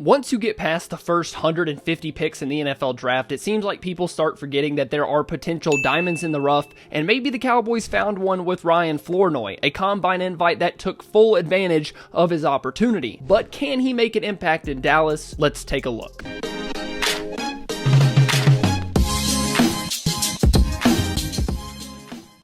Once you get past the first 150 picks in the NFL draft, it seems like people start forgetting that there are potential diamonds in the rough, and maybe the Cowboys found one with Ryan Flournoy, a combine invite that took full advantage of his opportunity. But can he make an impact in Dallas? Let's take a look.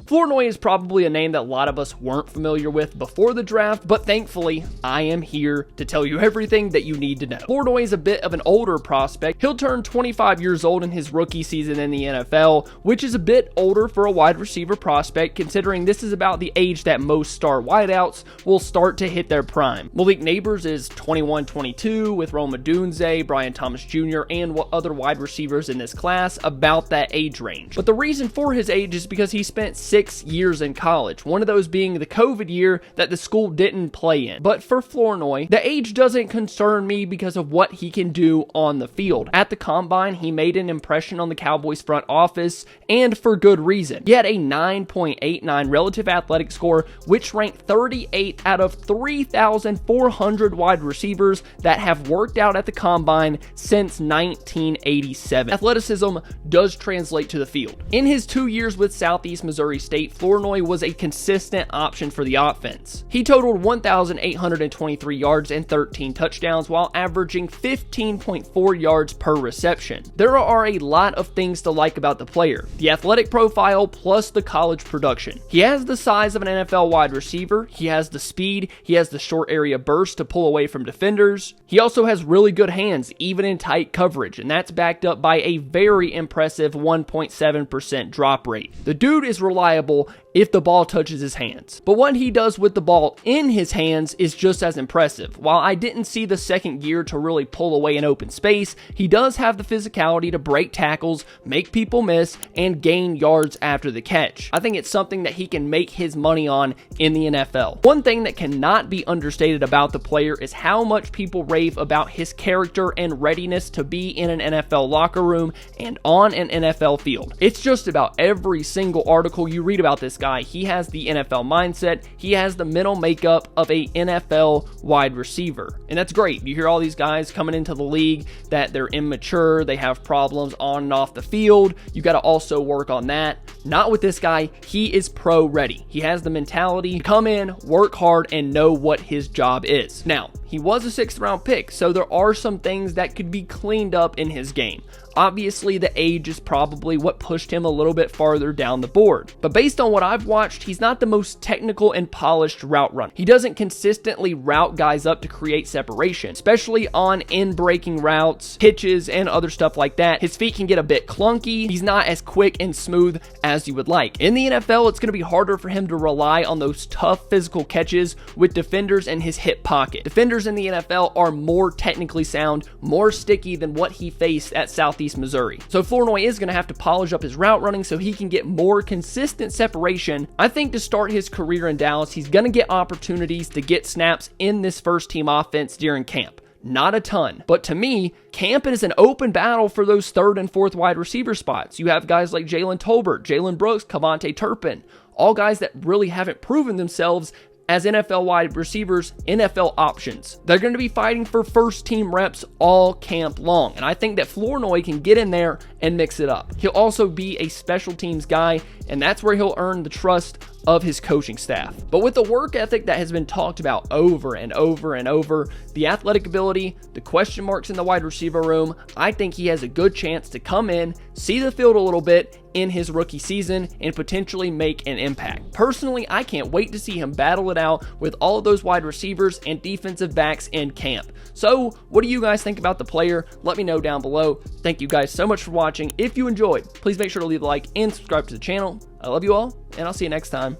Flournoy is probably a name that a lot of us weren't familiar with before the draft, but thankfully, I am here to tell you everything that you need to know. Flournoy is a bit of an older prospect. He'll turn 25 years old in his rookie season in the NFL, which is a bit older for a wide receiver prospect, considering this is about the age that most star wideouts will start to hit their prime. Malik Neighbors is 21-22, with Rome Odunze, Brian Thomas Jr., and other wide receivers in this class about that age range. But the reason for his age is because he spent 6 years in college, one of those being the COVID year that the school didn't play in. But for Flournoy, the age doesn't concern me because of what he can do on the field. At the combine, he made an impression on the Cowboys front office, and for good reason. He had a 9.89 relative athletic score, which ranked 38th out of 3,400 wide receivers that have worked out at the combine since 1987. Athleticism does translate to the field. In his 2 years with Southeast Missouri State, Flournoy was a consistent option for the offense. He totaled 1,823 yards and 13 touchdowns while averaging 15.4 yards per reception. There are a lot of things to like about the player. The athletic profile plus the college production. He has the size of an NFL wide receiver, he has the speed, he has the short area burst to pull away from defenders. He also has really good hands, even in tight coverage, and that's backed up by a very impressive 1.7% drop rate. The dude is reliable if the ball touches his hands. But what he does with the ball in his hands is just as impressive. While I didn't see the second gear to really pull away in open space, he does have the physicality to break tackles, make people miss, and gain yards after the catch. I think it's something that he can make his money on in the NFL. One thing that cannot be understated about the player is how much people rave about his character and readiness to be in an NFL locker room and on an NFL field. It's just about every single article you read about this guy. He has the NFL mindset. He has the mental makeup of a NFL wide receiver. And that's great. You hear all these guys coming into the league that they're immature, they have problems on and off the field. You got to also work on that. Not with this guy. He is pro ready. He has the mentality to come in, work hard, and know what his job is. Now, he was a 6th round pick, so there are some things that could be cleaned up in his game. Obviously, the age is probably what pushed him a little bit farther down the board. But based on what I've watched, he's not the most technical and polished route runner. He doesn't consistently route guys up to create separation, especially on in-breaking routes, hitches, and other stuff like that. His feet can get a bit clunky. He's not as quick and smooth as you would like. In the NFL, it's going to be harder for him to rely on those tough physical catches with defenders in his hip pocket. Defenders in the NFL are more technically sound, more sticky than what he faced at Southeast Missouri. So Flournoy is going to have to polish up his route running so he can get more consistent separation. I think to start his career in Dallas, he's going to get opportunities to get snaps in this first team offense during camp. Not a ton, but to me, camp is an open battle for those 3rd and 4th wide receiver spots. You have guys like Jalen Tolbert, Jalen Brooks, Kavontae Turpin, all guys that really haven't proven themselves as NFL wide receivers, NFL options. They're going to be fighting for first team reps all camp long, and I think that Flournoy can get in there and mix it up. He'll also be a special teams guy, and that's where he'll earn the trust of his coaching staff. But with the work ethic that has been talked about over and over and over, the athletic ability, the question marks in the wide receiver room, I think he has a good chance to come in, see the field a little bit in his rookie season, and potentially make an impact. Personally, I can't wait to see him battle it out with all of those wide receivers and defensive backs in camp. So, what do you guys think about the player? Let me know down below. Thank you guys so much for watching. If you enjoyed, please make sure to leave a like and subscribe to the channel. I love you all, and I'll see you next time.